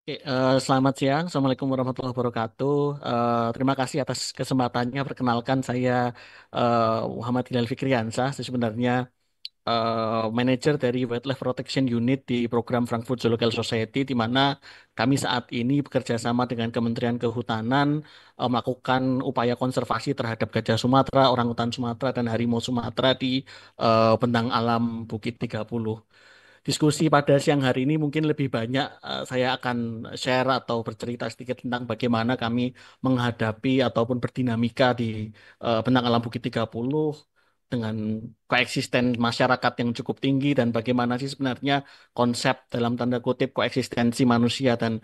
Oke, selamat siang. Assalamualaikum warahmatullahi wabarakatuh. Terima kasih atas kesempatannya. Perkenalkan saya Muhammad Hilal Fikriansah. Saya sebenarnya manajer dari Wildlife Protection Unit di program Frankfurt Zoological Society, di mana kami saat ini bekerja sama dengan Kementerian Kehutanan melakukan upaya konservasi terhadap gajah Sumatera, orangutan Sumatera, dan harimau Sumatera di Bentang Alam Bukit 30. Diskusi pada siang hari ini mungkin lebih banyak saya akan share atau bercerita sedikit tentang bagaimana kami menghadapi ataupun berdinamika di Bentang Alam Bukit 30 dengan koeksisten masyarakat yang cukup tinggi dan bagaimana sih sebenarnya konsep dalam tanda kutip koeksistensi manusia dan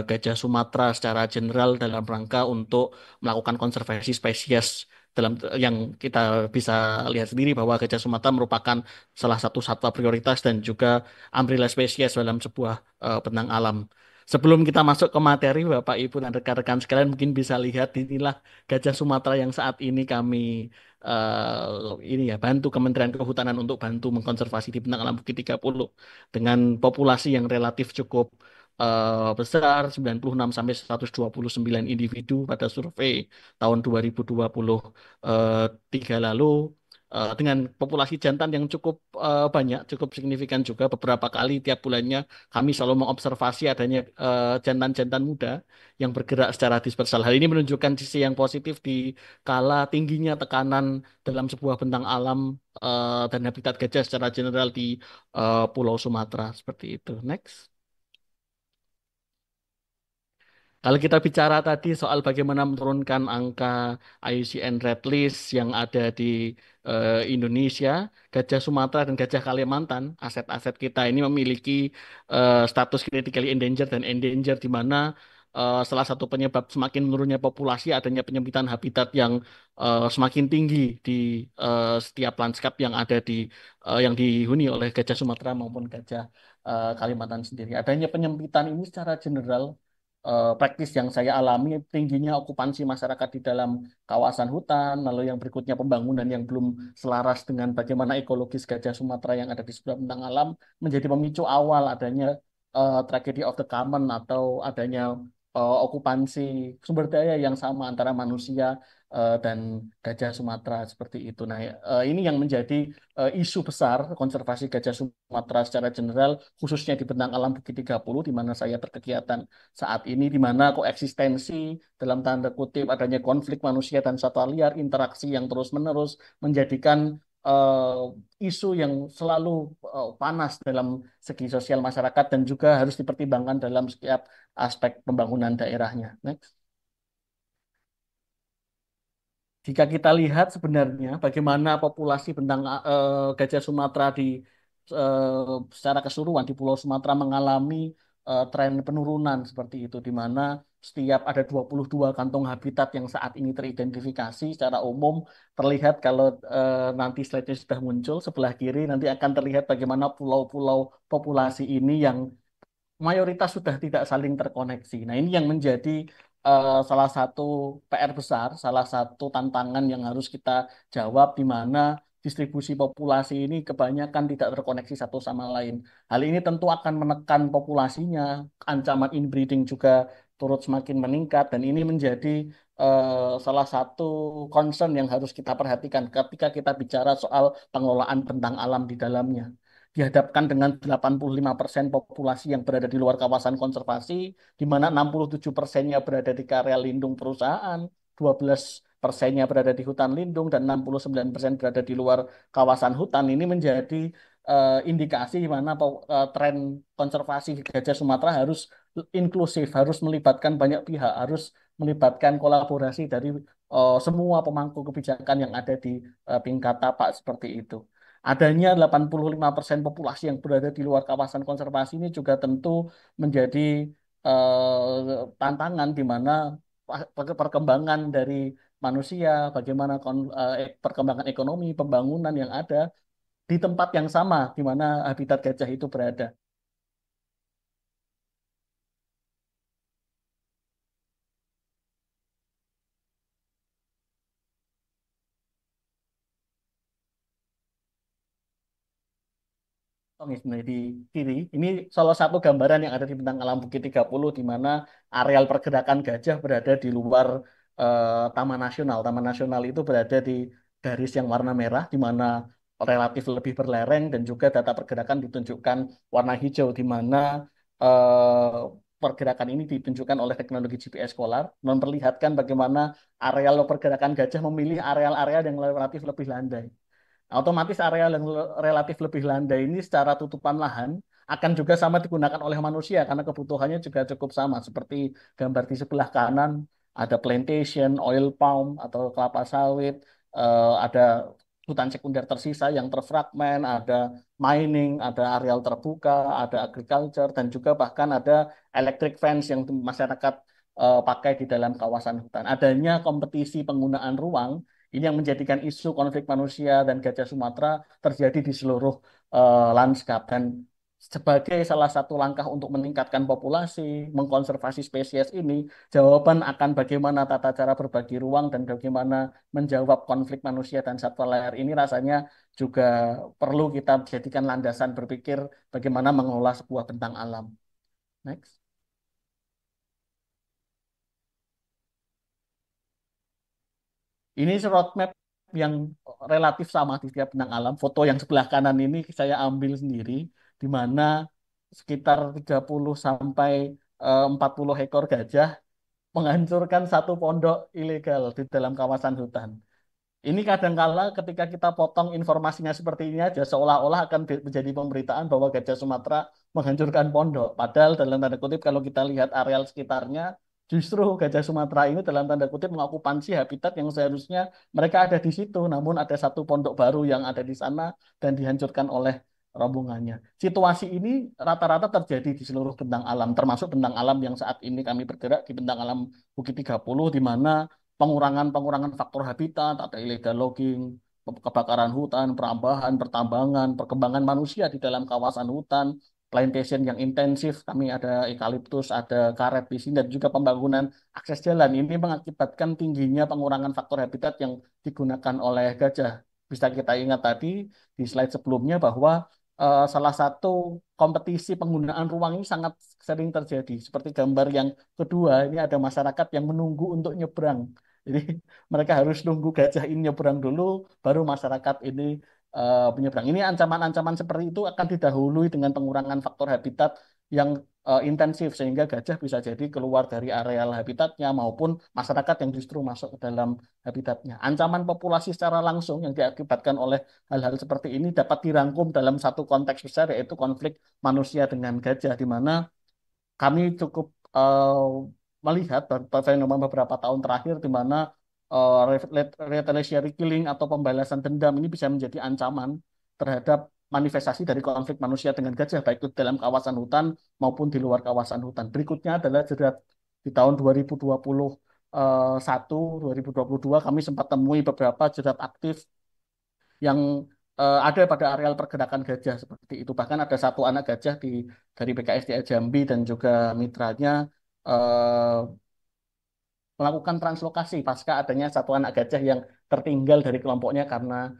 gajah Sumatera secara general dalam rangka untuk melakukan konservasi spesies dalam yang kita bisa lihat sendiri bahwa gajah Sumatera merupakan salah satu satwa prioritas dan juga umbrella spesies dalam sebuah bentang alam. Sebelum kita masuk ke materi, Bapak Ibu dan rekan-rekan sekalian mungkin bisa lihat inilah gajah Sumatera yang saat ini kami ini ya bantu Kementerian Kehutanan untuk bantu mengkonservasi di bentang alam Bukit 30 dengan populasi yang relatif cukup besar 96 sampai 129 individu pada survei tahun 2023 lalu dengan populasi jantan yang cukup banyak, cukup signifikan juga beberapa kali tiap bulannya kami selalu mengobservasi adanya jantan-jantan muda yang bergerak secara dispersal. Hal ini menunjukkan sisi yang positif di kala tingginya tekanan dalam sebuah bentang alam dan habitat gajah secara general di Pulau Sumatera seperti itu. Next. Kalau kita bicara tadi soal bagaimana menurunkan angka IUCN Red List yang ada di Indonesia, Gajah Sumatera dan Gajah Kalimantan, aset-aset kita ini memiliki status critically endangered dan endangered di mana salah satu penyebab semakin menurunnya populasi adanya penyempitan habitat yang semakin tinggi di setiap lanskap yang ada di yang dihuni oleh Gajah Sumatera maupun Gajah Kalimantan sendiri. Adanya penyempitan ini secara general praktis yang saya alami tingginya okupansi masyarakat di dalam kawasan hutan, lalu yang berikutnya pembangunan yang belum selaras dengan bagaimana ekologis gajah Sumatera yang ada di sebelah bentang alam menjadi pemicu awal adanya tragedi of the common atau adanya okupansi sumber daya yang sama antara manusia dan gajah Sumatera seperti itu. Nah, ini yang menjadi isu besar konservasi gajah Sumatera secara general khususnya di bentang alam Bukit 30 di mana saya berkegiatan saat ini di mana koeksistensi dalam tanda kutip adanya konflik manusia dan satwa liar, interaksi yang terus-menerus menjadikan isu yang selalu panas dalam segi sosial masyarakat dan juga harus dipertimbangkan dalam setiap aspek pembangunan daerahnya. Next. Jika kita lihat sebenarnya bagaimana populasi bentang gajah Sumatera di secara keseluruhan di Pulau Sumatera mengalami tren penurunan seperti itu, di mana setiap ada 22 kantong habitat yang saat ini teridentifikasi secara umum terlihat kalau nanti slide-nya sudah muncul sebelah kiri nanti akan terlihat bagaimana pulau-pulau populasi ini yang mayoritas sudah tidak saling terkoneksi. Nah, ini yang menjadi salah satu PR besar, salah satu tantangan yang harus kita jawab di mana distribusi populasi ini kebanyakan tidak terkoneksi satu sama lain. Hal ini tentu akan menekan populasinya, ancaman inbreeding juga turut semakin meningkat dan ini menjadi salah satu concern yang harus kita perhatikan ketika kita bicara soal pengelolaan bentang alam di dalamnya dihadapkan dengan 85% populasi yang berada di luar kawasan konservasi, di mana 67%-nya berada di area lindung perusahaan, 12%-nya berada di hutan lindung, dan 69% berada di luar kawasan hutan. Ini menjadi indikasi di mana tren konservasi gajah Sumatera harus inklusif, harus melibatkan banyak pihak, harus melibatkan kolaborasi dari semua pemangku kebijakan yang ada di tingkat tapak seperti itu. Adanya 85% populasi yang berada di luar kawasan konservasi ini juga tentu menjadi tantangan di mana perkembangan dari manusia, bagaimana perkembangan ekonomi, pembangunan yang ada di tempat yang sama di mana habitat gajah itu berada. Ini sebenarnya di kiri. Ini salah satu gambaran yang ada di bentang alam Bukit 30 di mana areal pergerakan gajah berada di luar Taman Nasional. Taman Nasional itu berada di garis yang warna merah di mana relatif lebih berlereng dan juga data pergerakan ditunjukkan warna hijau di mana pergerakan ini ditunjukkan oleh teknologi GPS Scholar memperlihatkan bagaimana areal pergerakan gajah memilih areal-areal yang relatif lebih landai. Otomatis area yang relatif lebih landai ini secara tutupan lahan akan juga sama digunakan oleh manusia karena kebutuhannya juga cukup sama. Seperti gambar di sebelah kanan, ada plantation, oil palm atau kelapa sawit, ada hutan sekunder tersisa yang terfragmen, ada mining, ada areal terbuka, ada agriculture, dan juga bahkan ada electric fence yang masyarakat pakai di dalam kawasan hutan. Adanya kompetisi penggunaan ruang ini yang menjadikan isu konflik manusia dan gajah Sumatera terjadi di seluruh lanskap dan sebagai salah satu langkah untuk meningkatkan populasi, mengkonservasi spesies ini, jawaban akan bagaimana tata cara berbagi ruang dan bagaimana menjawab konflik manusia dan satwa liar ini rasanya juga perlu kita jadikan landasan berpikir bagaimana mengelola sebuah bentang alam. Next. Ini roadmap yang relatif sama di setiap benang alam. Foto yang sebelah kanan ini saya ambil sendiri, di mana sekitar 30 sampai 40 ekor gajah menghancurkan satu pondok ilegal di dalam kawasan hutan. Ini kadangkala ketika kita potong informasinya seperti ini aja, seolah-olah akan menjadi pemberitaan bahwa Gajah Sumatera menghancurkan pondok. Padahal dalam tanda kutip kalau kita lihat areal sekitarnya, justru Gajah Sumatera ini dalam tanda kutip mengokupansi habitat yang seharusnya mereka ada di situ. Namun ada satu pondok baru yang ada di sana dan dihancurkan oleh rombongannya. Situasi ini rata-rata terjadi di seluruh bentang alam, termasuk bentang alam yang saat ini kami bergerak di bentang alam Bukit 30, di mana pengurangan-pengurangan faktor habitat, ada illegal logging, kebakaran hutan, perambahan, pertambangan, perkembangan manusia di dalam kawasan hutan, plantation yang intensif, kami ada eukaliptus, ada karet di sini, dan juga pembangunan akses jalan. Ini mengakibatkan tingginya pengurangan faktor habitat yang digunakan oleh gajah. Bisa kita ingat tadi di slide sebelumnya bahwa salah satu kompetisi penggunaan ruang ini sangat sering terjadi. Seperti gambar yang kedua, ini ada masyarakat yang menunggu untuk nyebrang. Jadi mereka harus nunggu gajah ini nyebrang dulu, baru masyarakat ini menyeberang. Ini ancaman-ancaman seperti itu akan didahului dengan pengurangan faktor habitat yang intensif sehingga gajah bisa jadi keluar dari areal habitatnya maupun masyarakat yang justru masuk ke dalam habitatnya. Ancaman populasi secara langsung yang diakibatkan oleh hal-hal seperti ini dapat dirangkum dalam satu konteks besar yaitu konflik manusia dengan gajah di mana kami cukup melihat fenomena beberapa tahun terakhir di mana retaliatory killing atau pembalasan dendam ini bisa menjadi ancaman terhadap manifestasi dari konflik manusia dengan gajah baik itu dalam kawasan hutan maupun di luar kawasan hutan. Berikutnya adalah jerat di tahun 2021, 2022 kami sempat temui beberapa jerat aktif yang ada pada areal pergerakan gajah seperti itu. Bahkan ada satu anak gajah dari BKSDA Jambi dan juga mitranya eh, melakukan translokasi pasca adanya satu anak gajah yang tertinggal dari kelompoknya karena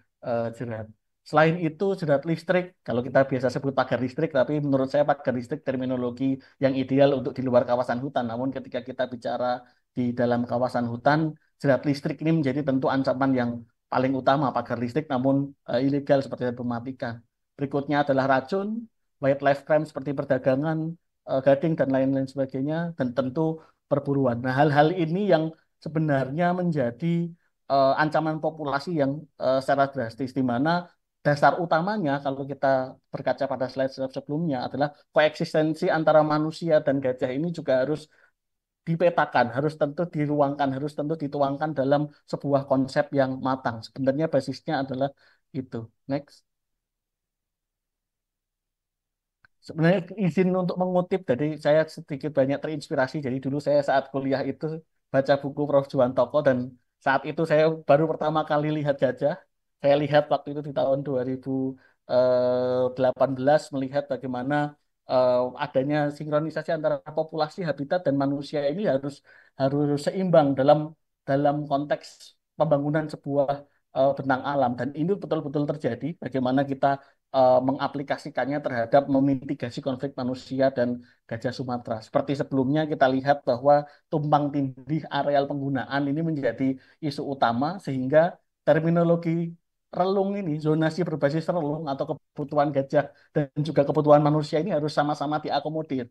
jerat. Selain itu, jerat listrik, kalau kita biasa sebut pagar listrik, tapi menurut saya pagar listrik terminologi yang ideal untuk di luar kawasan hutan. Namun ketika kita bicara di dalam kawasan hutan, jerat listrik ini menjadi tentu ancaman yang paling utama pagar listrik, namun ilegal seperti yang mematikan. Berikutnya adalah racun, wildlife crime seperti perdagangan, gading, dan lain-lain sebagainya, dan tentu perburuan. Nah, hal-hal ini yang sebenarnya menjadi ancaman populasi yang secara drastis, di mana dasar utamanya kalau kita berkaca pada slide-slide sebelumnya adalah koeksistensi antara manusia dan gajah ini juga harus dipetakan, harus tentu diruangkan, harus tentu dituangkan dalam sebuah konsep yang matang. Sebenarnya basisnya adalah itu. Next. Sebenarnya izin untuk mengutip, jadi saya sedikit banyak terinspirasi. Jadi dulu saya saat kuliah itu baca buku Prof. Juwantoko dan saat itu saya baru pertama kali lihat gajah. Saya lihat waktu itu di tahun 2018 melihat bagaimana adanya sinkronisasi antara populasi habitat dan manusia ini harus harus seimbang dalam dalam konteks pembangunan sebuah bentang alam dan ini betul-betul terjadi. Bagaimana kita mengaplikasikannya terhadap memitigasi konflik manusia dan gajah Sumatera. Seperti sebelumnya kita lihat bahwa tumpang tindih areal penggunaan ini menjadi isu utama sehingga terminologi relung ini, zonasi berbasis relung atau kebutuhan gajah dan juga kebutuhan manusia ini harus sama-sama diakomodir.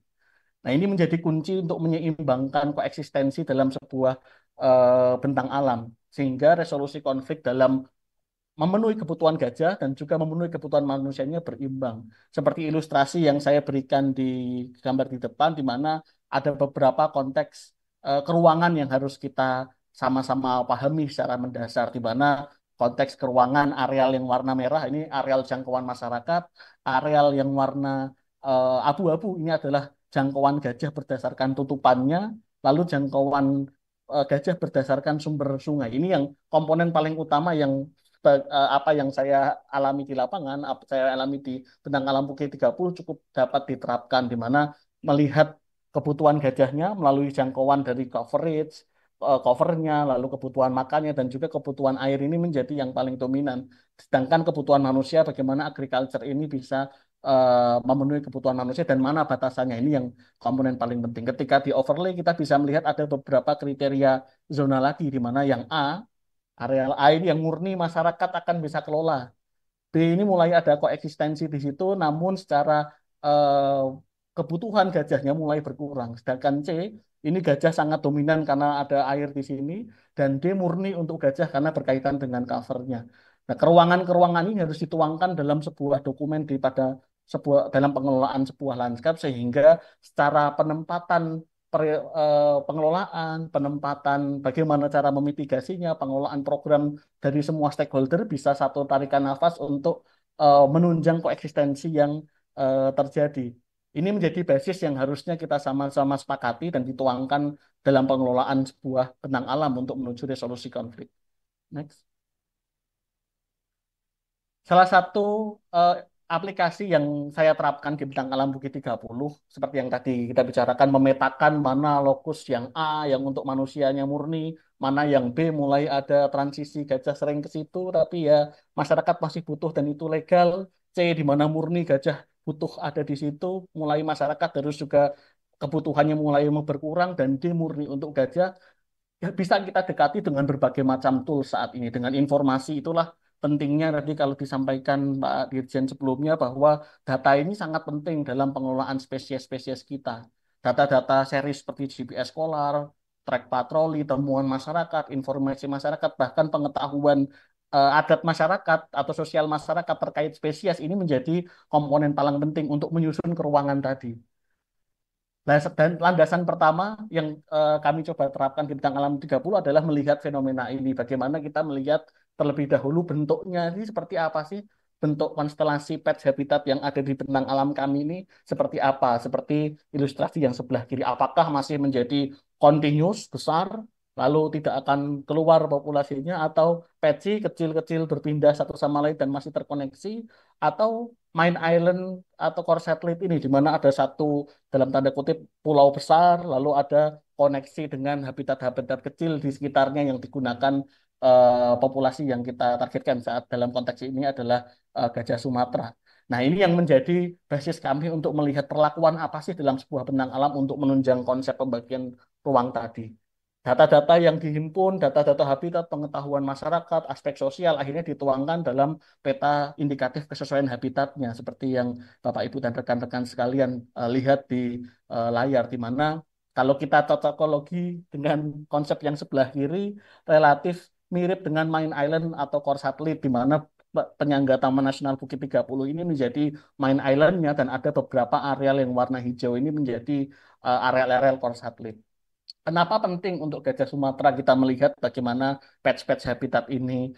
Nah, ini menjadi kunci untuk menyeimbangkan koeksistensi dalam sebuah bentang alam, sehingga resolusi konflik dalam memenuhi kebutuhan gajah dan juga memenuhi kebutuhan manusianya berimbang. Seperti ilustrasi yang saya berikan di gambar di depan, di mana ada beberapa konteks keruangan yang harus kita sama-sama pahami secara mendasar, di mana konteks keruangan areal yang warna merah ini areal jangkauan masyarakat, areal yang warna abu-abu ini adalah jangkauan gajah berdasarkan tutupannya, lalu jangkauan gajah berdasarkan sumber sungai. Ini yang komponen paling utama yang apa yang saya alami di lapangan, apa saya alami di Bentang Alam Bukit 30 cukup dapat diterapkan di mana melihat kebutuhan gajahnya melalui jangkauan dari coverage, covernya, lalu kebutuhan makannya dan juga kebutuhan air ini menjadi yang paling dominan. Sedangkan kebutuhan manusia, bagaimana agriculture ini bisa memenuhi kebutuhan manusia dan mana batasannya ini yang komponen paling penting. Ketika di overlay kita bisa melihat ada beberapa kriteria zona lagi di mana yang areal A ini yang murni masyarakat akan bisa kelola. B ini mulai ada koeksistensi di situ, namun secara eh, kebutuhan gajahnya mulai berkurang. Sedangkan C ini gajah sangat dominan karena ada air di sini, dan D murni untuk gajah karena berkaitan dengan covernya. Nah, keruangan-keruangan ini harus dituangkan dalam sebuah dokumen di pada sebuah dalam pengelolaan sebuah lanskap sehingga secara penempatan pengelolaan, penempatan, bagaimana cara memitigasinya, pengelolaan program dari semua stakeholder bisa satu tarikan nafas untuk menunjang koeksistensi yang terjadi. Ini menjadi basis yang harusnya kita sama-sama sepakati dan dituangkan dalam pengelolaan sebuah bentang alam untuk menuju resolusi konflik. Next. Salah satu eh, aplikasi yang saya terapkan di Bentang Alam Bukit 30, seperti yang tadi kita bicarakan, memetakan mana lokus yang A, yang untuk manusianya murni, mana yang B, mulai ada transisi gajah sering ke situ, tapi ya masyarakat masih butuh dan itu legal. C, di mana murni gajah butuh ada di situ, mulai masyarakat harus juga kebutuhannya mulai berkurang, dan D, murni untuk gajah. Ya, bisa kita dekati dengan berbagai macam tools saat ini. Dengan informasi itulah pentingnya tadi kalau disampaikan Pak Dirjen sebelumnya bahwa data ini sangat penting dalam pengelolaan spesies-spesies kita. Data-data seri seperti GPS Scholar, track patroli, temuan masyarakat, informasi masyarakat, bahkan pengetahuan adat masyarakat atau sosial masyarakat terkait spesies ini menjadi komponen paling penting untuk menyusun keruangan tadi. Dan landasan pertama yang kami coba terapkan di bidang alam 30 adalah melihat fenomena ini. Bagaimana kita melihat terlebih dahulu bentuknya ini seperti apa sih? Bentuk konstelasi pet habitat yang ada di bentang alam kami ini seperti apa? Seperti ilustrasi yang sebelah kiri. Apakah masih menjadi continuous, besar, lalu tidak akan keluar populasinya, atau patchy, kecil-kecil berpindah satu sama lain dan masih terkoneksi, atau main island atau core satellite ini, di mana ada satu dalam tanda kutip pulau besar, lalu ada koneksi dengan habitat-habitat kecil di sekitarnya yang digunakan populasi yang kita targetkan saat dalam konteks ini adalah gajah Sumatera. Nah, ini yang menjadi basis kami untuk melihat perlakuan apa sih dalam sebuah bentang alam untuk menunjang konsep pembagian ruang tadi. Data-data yang dihimpun, data-data habitat, pengetahuan masyarakat, aspek sosial akhirnya dituangkan dalam peta indikatif kesesuaian habitatnya, seperti yang Bapak Ibu dan rekan-rekan sekalian lihat di layar, di mana kalau kita cocokologi dengan konsep yang sebelah kiri relatif mirip dengan Main Island atau Core Satellite, di mana penyangga Taman Nasional Bukit 30 ini menjadi main islandnya dan ada beberapa areal yang warna hijau ini menjadi areal-areal Core Satellite. Kenapa penting untuk gajah Sumatera kita melihat bagaimana patch-patch habitat ini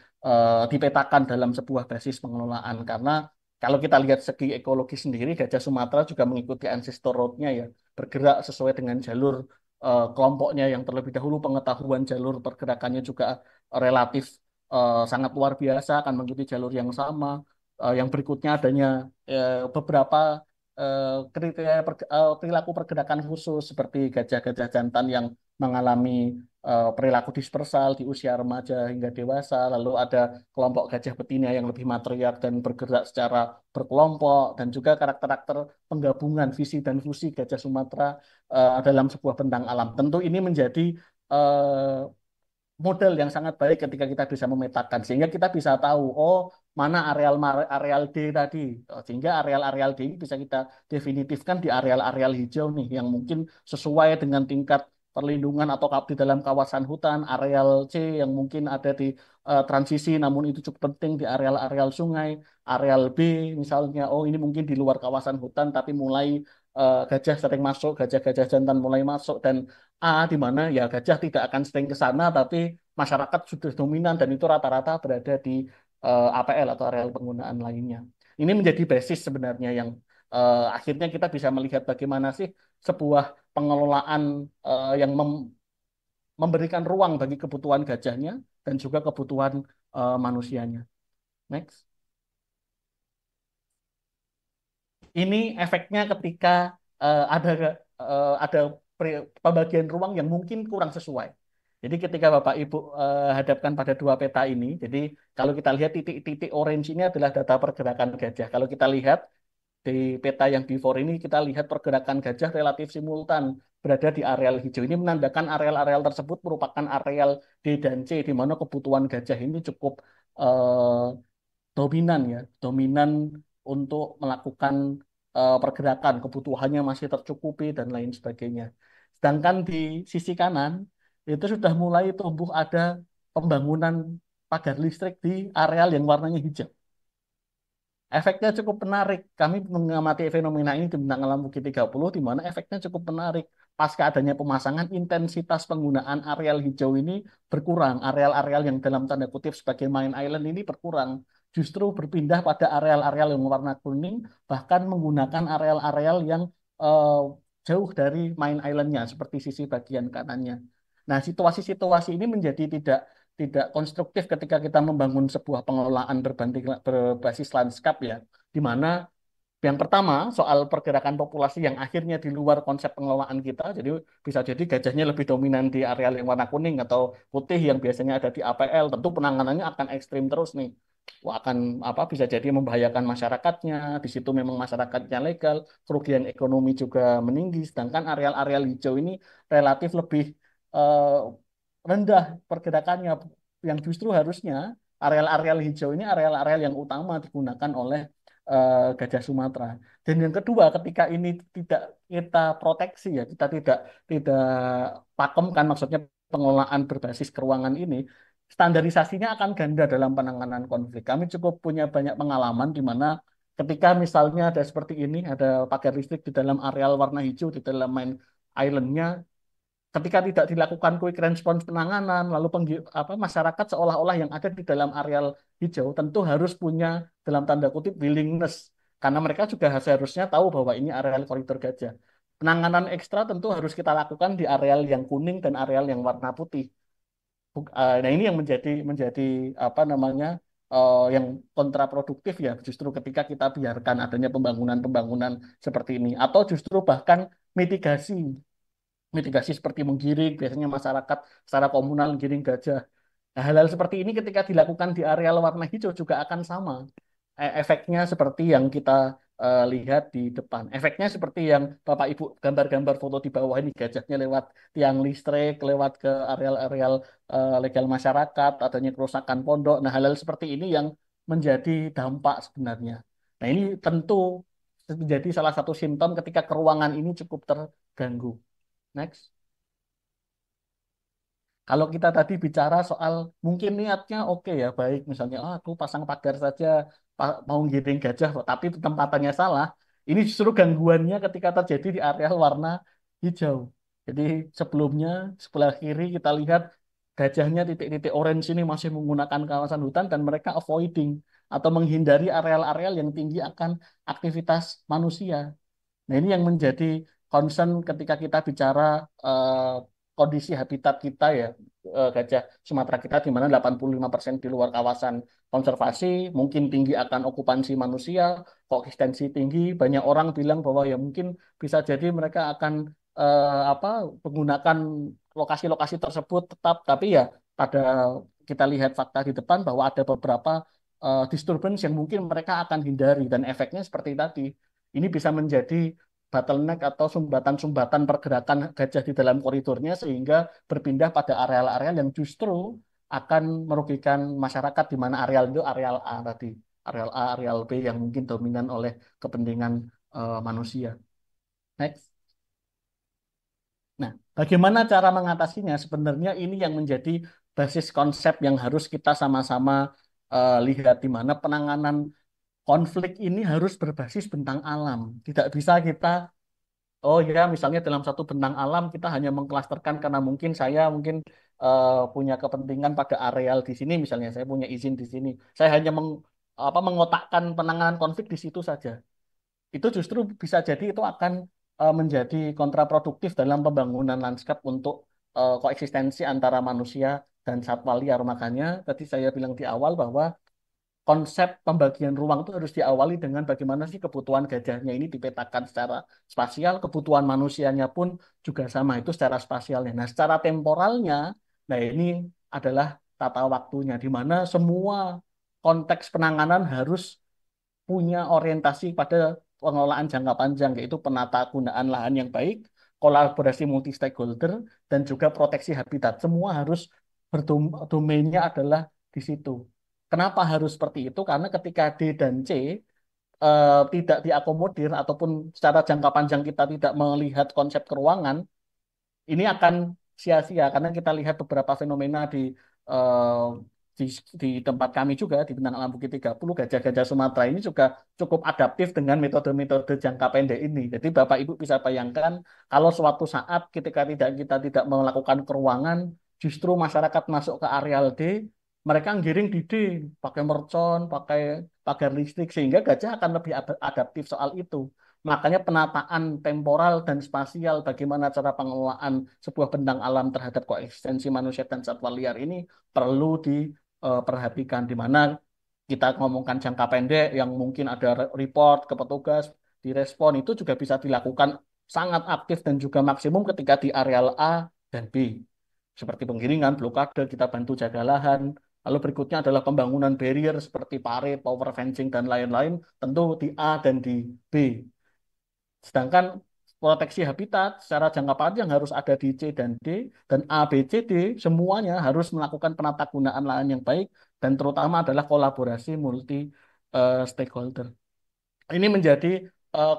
dipetakan dalam sebuah basis pengelolaan? Karena kalau kita lihat segi ekologi sendiri, gajah Sumatera juga mengikuti ancestor road-nya ya, bergerak sesuai dengan jalur kelompoknya yang terlebih dahulu pengetahuan jalur pergerakannya juga relatif sangat luar biasa, akan mengikuti jalur yang sama. Yang berikutnya adanya beberapa kriteria perilaku pergerakan khusus seperti gajah-gajah jantan yang mengalami perilaku dispersal di usia remaja hingga dewasa. Lalu ada kelompok gajah betina yang lebih matriark dan bergerak secara berkelompok dan juga karakter-karakter penggabungan visi dan fusi gajah Sumatera dalam sebuah bentang alam. Tentu ini menjadi eh, model yang sangat baik ketika kita bisa memetakan sehingga kita bisa tahu oh mana areal D tadi. Sehingga areal-areal D ini bisa kita definitifkan di areal-areal hijau nih yang mungkin sesuai dengan tingkat perlindungan atau di dalam kawasan hutan, areal C yang mungkin ada di transisi namun itu cukup penting di areal-areal sungai, areal B misalnya oh ini mungkin di luar kawasan hutan tapi mulai gajah sering masuk, gajah-gajah jantan mulai masuk dan A di mana ya gajah tidak akan sering ke sana tapi masyarakat sudah dominan dan itu rata-rata berada di APL atau areal penggunaan lainnya. Ini menjadi basis sebenarnya yang akhirnya kita bisa melihat bagaimana sih sebuah pengelolaan yang memberikan ruang bagi kebutuhan gajahnya dan juga kebutuhan manusianya. Next. Ini efeknya ketika ada pembagian ruang yang mungkin kurang sesuai. Jadi ketika Bapak Ibu hadapkan pada dua peta ini, jadi kalau kita lihat titik-titik orange ini adalah data pergerakan gajah. Kalau kita lihat di peta yang before ini, kita lihat pergerakan gajah relatif simultan berada di areal hijau. Ini menandakan areal-areal tersebut merupakan areal D dan C, di mana kebutuhan gajah ini cukup eh, dominan ya, dominan untuk melakukan pergerakan, kebutuhannya masih tercukupi dan lain sebagainya. Sedangkan di sisi kanan itu sudah mulai tumbuh ada pembangunan pagar listrik di areal yang warnanya hijau. Efeknya cukup menarik. Kami mengamati fenomena ini di Bintang Alam Bukit 30, di mana efeknya cukup menarik. Pasca adanya pemasangan, intensitas penggunaan areal hijau ini berkurang. Areal-areal yang dalam tanda kutip sebagai main island ini berkurang. Justru berpindah pada areal-areal yang warna kuning, bahkan menggunakan areal-areal yang eh, jauh dari main islandnya, seperti sisi bagian kanannya. Nah, situasi-situasi ini menjadi tidak konstruktif ketika kita membangun sebuah pengelolaan berbasis lanskap ya, di mana yang pertama soal pergerakan populasi yang akhirnya di luar konsep pengelolaan kita, jadi bisa jadi gajahnya lebih dominan di areal yang warna kuning atau putih yang biasanya ada di APL, tentu penanganannya akan ekstrim terus nih. Wah, akan apa bisa jadi membahayakan masyarakatnya. Di situ memang masyarakatnya legal, kerugian ekonomi juga meninggi. Sedangkan areal-areal hijau ini relatif lebih eh, rendah pergerakannya, yang justru harusnya areal-areal hijau ini areal-areal yang utama digunakan oleh gajah Sumatera. Dan yang kedua, ketika ini tidak kita proteksi ya, kita tidak pakemkan, maksudnya pengelolaan berbasis keruangan ini, standarisasinya akan ganda dalam penanganan konflik. Kami cukup punya banyak pengalaman di mana ketika misalnya ada seperti ini, ada pagar listrik di dalam areal warna hijau di dalam main islandnya, ketika tidak dilakukan quick response penanganan, lalu masyarakat seolah-olah yang ada di dalam areal hijau tentu harus punya dalam tanda kutip willingness, karena mereka juga seharusnya tahu bahwa ini areal koridor gajah. Penanganan ekstra tentu harus kita lakukan di areal yang kuning dan areal yang warna putih. Nah ini yang menjadi apa namanya yang kontraproduktif ya, justru ketika kita biarkan adanya pembangunan-pembangunan seperti ini, atau justru bahkan mitigasi mitigasi seperti menggiring, biasanya masyarakat secara komunal menggiring gajah. Nah, hal-hal seperti ini ketika dilakukan di areal warna hijau juga akan sama. Efeknya seperti yang kita lihat di depan. Efeknya seperti yang Bapak Ibu gambar-gambar foto di bawah ini, gajahnya lewat tiang listrik, lewat ke areal-areal legal masyarakat, adanya kerusakan pondok. Nah, hal-hal seperti ini yang menjadi dampak sebenarnya. Nah, ini tentu menjadi salah satu simptom ketika keruangan ini cukup terganggu. Next. Kalau kita tadi bicara soal mungkin niatnya oke ya, baik misalnya oh, aku pasang pagar saja mau giring gajah tapi tempatannya salah. Ini justru gangguannya ketika terjadi di area warna hijau. Jadi sebelumnya sebelah kiri kita lihat gajahnya titik-titik orange ini masih menggunakan kawasan hutan dan mereka avoiding atau menghindari areal-areal yang tinggi akan aktivitas manusia. Nah, ini yang menjadi concern ketika kita bicara kondisi habitat kita ya, gajah Sumatera kita di mana 85% di luar kawasan konservasi, mungkin tinggi akan okupansi manusia, koeksistensi tinggi. Banyak orang bilang bahwa ya mungkin bisa jadi mereka akan apa menggunakan lokasi-lokasi tersebut tetap, tapi ya pada kita lihat fakta di depan bahwa ada beberapa disturbance yang mungkin mereka akan hindari dan efeknya seperti tadi. Ini bisa menjadi bottleneck atau sumbatan-sumbatan pergerakan gajah di dalam koridornya sehingga berpindah pada areal-areal yang justru akan merugikan masyarakat di mana areal itu areal A tadi, areal A, areal B yang mungkin dominan oleh kepentingan manusia. Next. Nah, bagaimana cara mengatasinya? Sebenarnya ini yang menjadi basis konsep yang harus kita sama-sama lihat di mana penanganan konflik ini harus berbasis bentang alam. Tidak bisa kita, oh ya, misalnya dalam satu bentang alam kita hanya mengklasterkan karena mungkin saya mungkin punya kepentingan pada areal di sini, misalnya saya punya izin di sini. Saya hanya mengotakkan penanganan konflik di situ saja. Itu justru bisa jadi itu akan menjadi kontraproduktif dalam pembangunan lanskap untuk koeksistensi antara manusia dan satwa liar. Makanya tadi saya bilang di awal bahwa konsep pembagian ruang itu harus diawali dengan bagaimana sih kebutuhan gajahnya ini dipetakan secara spasial, kebutuhan manusianya pun juga sama itu secara spasialnya. Nah, secara temporalnya, nah ini adalah tata waktunya di mana semua konteks penanganan harus punya orientasi pada pengelolaan jangka panjang, yaitu penata gunaan lahan yang baik, kolaborasi multi stakeholder, dan juga proteksi habitat. Semua harus berdomainnya adalah di situ. Kenapa harus seperti itu? Karena ketika D dan C tidak diakomodir ataupun secara jangka panjang kita tidak melihat konsep keruangan, ini akan sia-sia karena kita lihat beberapa fenomena eh, di, di tempat kami juga di Bintang Alam Bukit 30 gajah-gajah Sumatera ini juga cukup adaptif dengan metode-metode jangka pendek ini. Jadi Bapak Ibu bisa bayangkan kalau suatu saat ketika kita tidak melakukan keruangan, justru masyarakat masuk ke areal D, mereka giring di D, pakai mercon, pakai pagar listrik sehingga gajah akan lebih adaptif soal itu. Makanya penataan temporal dan spasial bagaimana cara pengelolaan sebuah bentang alam terhadap koeksistensi manusia dan satwa liar ini perlu diperhatikan di mana kita ngomongkan jangka pendek yang mungkin ada report ke petugas, direspon itu juga bisa dilakukan sangat aktif dan juga maksimum ketika di areal A dan B. Seperti penggiringan, blokade, kita bantu jaga lahan. Lalu berikutnya adalah pembangunan barrier seperti parit, power fencing, dan lain-lain, tentu di A dan di B. Sedangkan proteksi habitat secara jangka panjang harus ada di C dan D, dan A, B, C, D semuanya harus melakukan penatagunaan lahan yang baik, dan terutama adalah kolaborasi multi stakeholder. Ini menjadi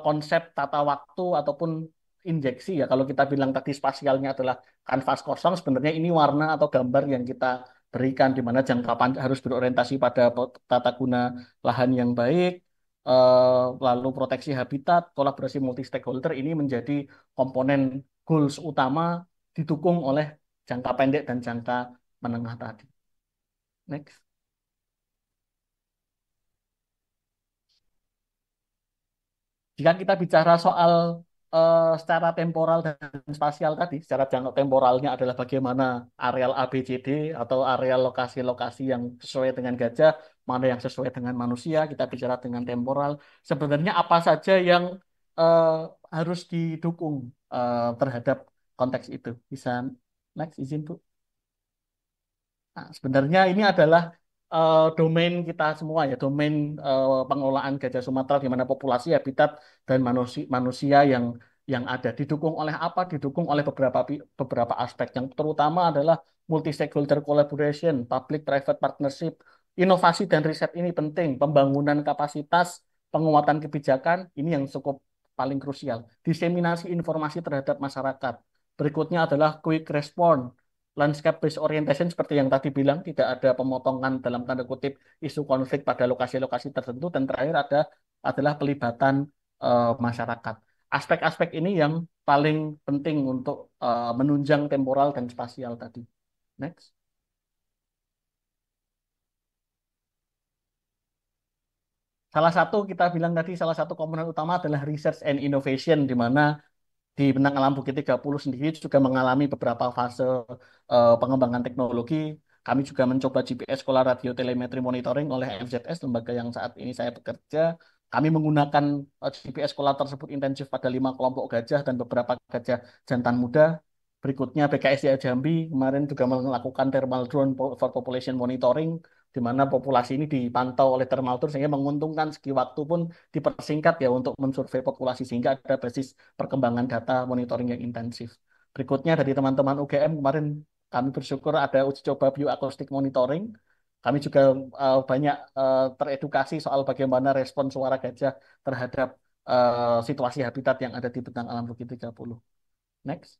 konsep tata waktu ataupun injeksi ya. Kalau kita bilang tadi spasialnya adalah kanvas kosong, sebenarnya ini warna atau gambar yang kita berikan di mana jangka panjang harus berorientasi pada tata guna lahan yang baik, lalu proteksi habitat, kolaborasi multi stakeholder ini menjadi komponen goals utama didukung oleh jangka pendek dan jangka menengah tadi. Next. Jika kita bicara soal secara temporal dan spasial tadi, secara jangka temporalnya adalah bagaimana areal ABCD atau areal lokasi-lokasi yang sesuai dengan gajah, mana yang sesuai dengan manusia, kita bicara dengan temporal. Sebenarnya apa saja yang eh, harus didukung terhadap konteks itu? Bisa next, izin Bu. Nah, sebenarnya ini adalah domain kita semua ya, domain pengelolaan gajah Sumatera di mana populasi, habitat, dan manusia yang ada didukung oleh apa? Didukung oleh beberapa aspek yang terutama adalah multi stakeholder collaboration, public private partnership, inovasi dan riset ini penting, pembangunan kapasitas, penguatan kebijakan ini yang cukup paling krusial, diseminasi informasi terhadap masyarakat. Berikutnya adalah quick response landscape based orientation seperti yang tadi bilang tidak ada pemotongan dalam tanda kutip isu konflik pada lokasi-lokasi tertentu dan terakhir adalah pelibatan masyarakat. Aspek-aspek ini yang paling penting untuk menunjang temporal dan spasial tadi. Next. Salah satu kita bilang tadi salah satu komponen utama adalah research and innovation di mana Di Bentang Alam Bukit 30 sendiri juga mengalami beberapa fase pengembangan teknologi. Kami juga mencoba GPS Scholar Radio Telemetry Monitoring oleh FZS, lembaga yang saat ini saya bekerja. Kami menggunakan GPS Scholar tersebut intensif pada 5 kelompok gajah dan beberapa gajah jantan muda. Berikutnya BKSDA Jambi kemarin juga melakukan thermal drone for population monitoring, di mana populasi ini dipantau oleh thermal drone sehingga menguntungkan, segi waktu pun dipersingkat ya untuk mensurvei populasi, sehingga ada basis perkembangan data monitoring yang intensif. Berikutnya dari teman-teman UGM kemarin kami bersyukur ada uji coba bioakustik monitoring. Kami juga banyak teredukasi soal bagaimana respon suara gajah terhadap situasi habitat yang ada di Bentang Alam Bukit 30. Next.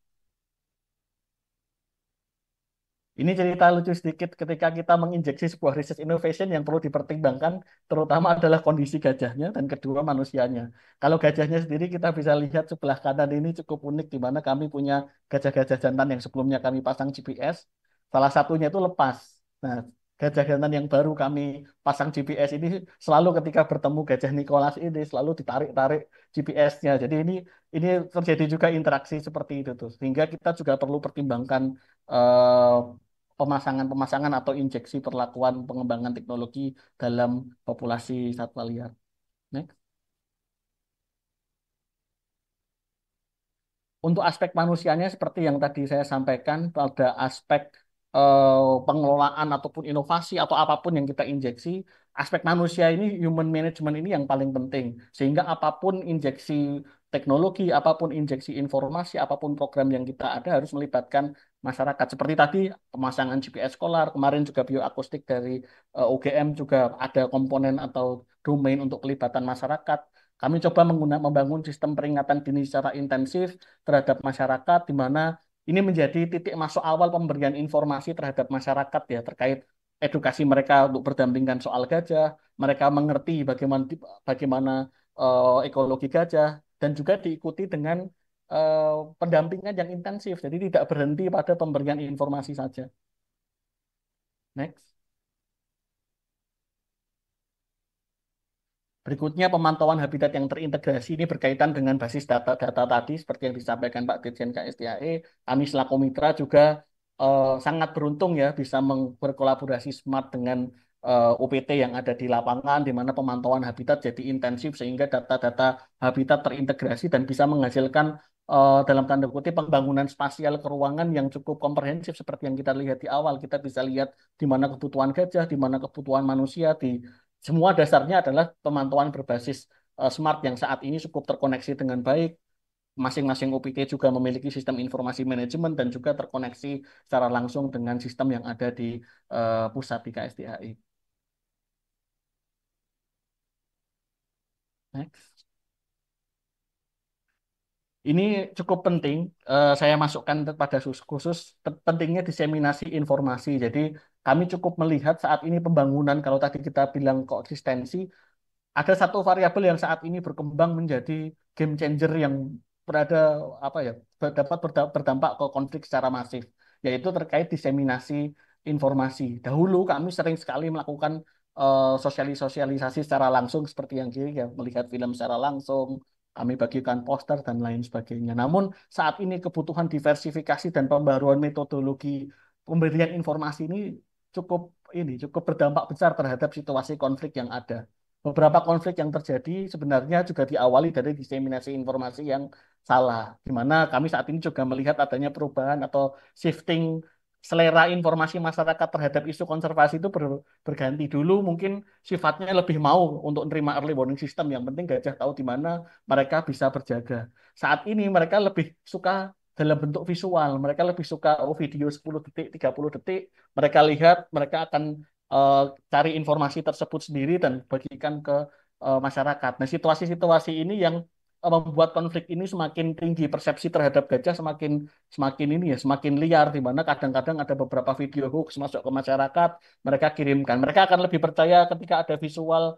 Ini cerita lucu sedikit ketika kita menginjeksi sebuah research innovation yang perlu dipertimbangkan, terutama adalah kondisi gajahnya dan kedua manusianya. Kalau gajahnya sendiri kita bisa lihat sebelah kanan ini cukup unik, di mana kami punya gajah-gajah jantan yang sebelumnya kami pasang GPS. Salah satunya itu lepas. Nah, gajah jantan yang baru kami pasang GPS ini selalu ketika bertemu gajah Nicholas ini selalu ditarik-tarik GPS-nya. Jadi ini terjadi juga interaksi seperti itu tuh. Sehingga kita juga perlu pertimbangkan eh, pemasangan-pemasangan atau injeksi perlakuan pengembangan teknologi dalam populasi satwa liar. Next. Untuk aspek manusianya seperti yang tadi saya sampaikan, pada aspek pengelolaan ataupun inovasi atau apapun yang kita injeksi, aspek manusia ini, human management ini yang paling penting. Sehingga apapun injeksi teknologi, apapun injeksi informasi, apapun program yang kita ada harus melibatkan masyarakat. Seperti tadi pemasangan GPS Scholar, kemarin juga bioakustik dari UGM juga ada komponen atau domain untuk pelibatan masyarakat. Kami coba membangun sistem peringatan dini secara intensif terhadap masyarakat, di mana ini menjadi titik masuk awal pemberian informasi terhadap masyarakat ya terkait edukasi mereka untuk berdampingan soal gajah, mereka mengerti bagaimana bagaimana ekologi gajah dan juga diikuti dengan eh, pendampingan yang intensif. Jadi tidak berhenti pada pemberian informasi saja. Next. Berikutnya pemantauan habitat yang terintegrasi ini berkaitan dengan basis data-data tadi seperti yang disampaikan Pak Dirjen KSDAE. Kami selaku mitra juga sangat beruntung ya bisa berkolaborasi smart dengan UPT yang ada di lapangan, di mana pemantauan habitat jadi intensif sehingga data-data habitat terintegrasi dan bisa menghasilkan dalam tanda kutip pembangunan spasial keruangan yang cukup komprehensif seperti yang kita lihat di awal. Kita bisa lihat di mana kebutuhan gajah, di mana kebutuhan manusia, di semua dasarnya adalah pemantauan berbasis smart yang saat ini cukup terkoneksi dengan baik. Masing-masing OPT juga memiliki sistem informasi manajemen dan juga terkoneksi secara langsung dengan sistem yang ada di pusat di KSDHI. Next. Ini cukup penting, saya masukkan pada khusus pentingnya diseminasi informasi. Jadi kami cukup melihat saat ini pembangunan, kalau tadi kita bilang konsistensi, ada satu variabel yang saat ini berkembang menjadi game changer yang berada apa ya dapat berdampak ke konflik secara masif, yaitu terkait diseminasi informasi. Dahulu kami sering sekali melakukan sosialisasi secara langsung seperti yang kiri ya, melihat film secara langsung, kami bagikan poster dan lain sebagainya. Namun saat ini kebutuhan diversifikasi dan pembaruan metodologi pemberian informasi ini cukup cukup berdampak besar terhadap situasi konflik yang ada. Beberapa konflik yang terjadi sebenarnya juga diawali dari diseminasi informasi yang salah, di mana kami saat ini juga melihat adanya perubahan atau shifting selera informasi masyarakat terhadap isu konservasi itu berganti. Dulu mungkin sifatnya lebih mau untuk menerima early warning system, yang penting gajah tahu di mana mereka bisa berjaga. Saat ini mereka lebih suka dalam bentuk visual, mereka lebih suka video 10 detik, 30 detik, mereka lihat, mereka akan eh, cari informasi tersebut sendiri dan bagikan ke masyarakat. Nah, situasi-situasi ini yang membuat konflik ini semakin tinggi, persepsi terhadap gajah semakin semakin semakin liar, di mana kadang-kadang ada beberapa video hoax masuk ke masyarakat, mereka kirimkan. Mereka akan lebih percaya ketika ada visual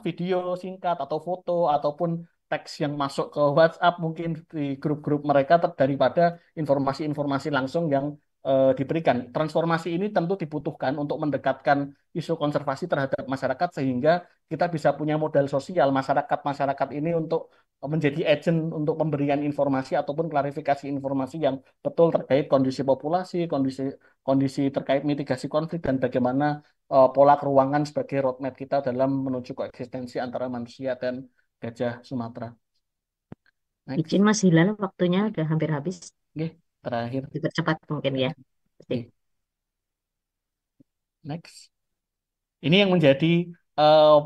video singkat atau foto ataupun teks yang masuk ke WhatsApp mungkin di grup-grup mereka daripada informasi-informasi langsung yang diberikan. Transformasi ini tentu dibutuhkan untuk mendekatkan isu konservasi terhadap masyarakat sehingga kita bisa punya modal sosial masyarakat-masyarakat ini untuk menjadi agent untuk pemberian informasi ataupun klarifikasi informasi yang betul terkait kondisi populasi, kondisi kondisi terkait mitigasi konflik dan bagaimana pola keruangan sebagai roadmap kita dalam menuju koeksistensi antara manusia dan gajah Sumatera. Izin Next. Mas Hilal, waktunya udah hampir habis. Oke, terakhir. Dipercepat mungkin ya. Oke. Oke, next. Ini yang menjadi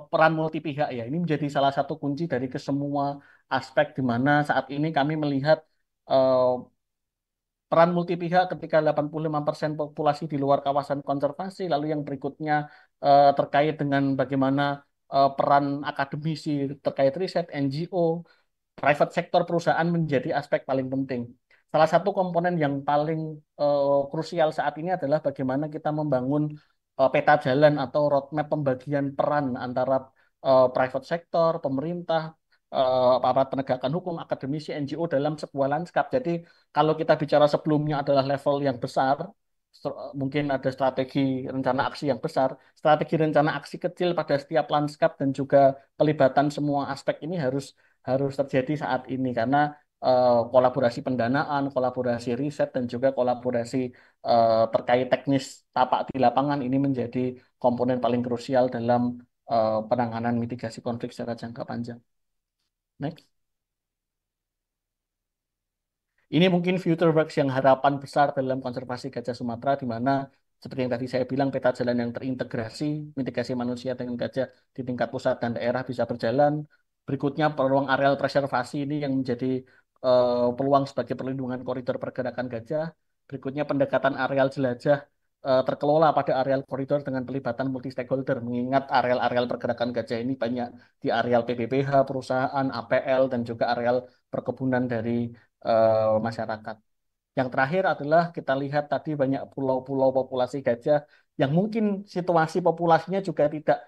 peran multi pihak ya. Ini menjadi salah satu kunci dari kesemua aspek di mana saat ini kami melihat eh, peran multi pihak ketika 85% populasi di luar kawasan konservasi, lalu yang berikutnya terkait dengan bagaimana peran akademisi terkait riset, NGO, private sector perusahaan menjadi aspek paling penting. Salah satu komponen yang paling krusial saat ini adalah bagaimana kita membangun peta jalan atau roadmap pembagian peran antara private sector, pemerintah, aparat penegakan hukum, akademisi, NGO dalam sebuah lanskap. Jadi kalau kita bicara sebelumnya adalah level yang besar, mungkin ada strategi rencana aksi yang besar, strategi rencana aksi kecil pada setiap lanskap dan juga pelibatan semua aspek ini harus harus terjadi saat ini karena kolaborasi pendanaan, kolaborasi riset dan juga kolaborasi terkait teknis tapak di lapangan ini menjadi komponen paling krusial dalam penanganan mitigasi konflik secara jangka panjang. Next. Ini mungkin future works yang harapan besar dalam konservasi gajah Sumatera, di mana seperti yang tadi saya bilang, peta jalan yang terintegrasi, mitigasi manusia dengan gajah di tingkat pusat dan daerah bisa berjalan. Berikutnya, peluang areal preservasi ini yang menjadi peluang sebagai perlindungan koridor pergerakan gajah. Berikutnya, pendekatan areal jelajah terkelola pada areal koridor dengan pelibatan multi stakeholder, mengingat areal-areal pergerakan gajah ini banyak di areal PBBH, perusahaan, APL, dan juga areal perkebunan dari masyarakat. Yang terakhir adalah kita lihat tadi banyak pulau-pulau populasi gajah yang mungkin situasi populasinya juga tidak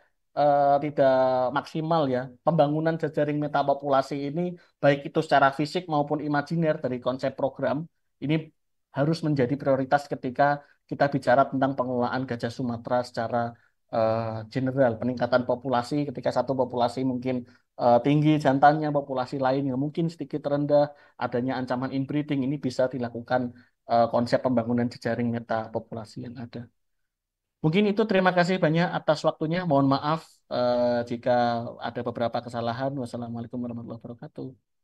maksimal ya. Pembangunan jejaring metapopulasi ini baik itu secara fisik maupun imajiner dari konsep program ini harus menjadi prioritas ketika kita bicara tentang pengelolaan gajah Sumatera secara general. Peningkatan populasi ketika satu populasi mungkin tinggi jantannya, populasi lain yang mungkin sedikit rendah, adanya ancaman inbreeding ini bisa dilakukan konsep pembangunan jejaring meta populasi yang ada. Mungkin itu terima kasih banyak atas waktunya. Mohon maaf jika ada beberapa kesalahan. Wassalamualaikum warahmatullahi wabarakatuh.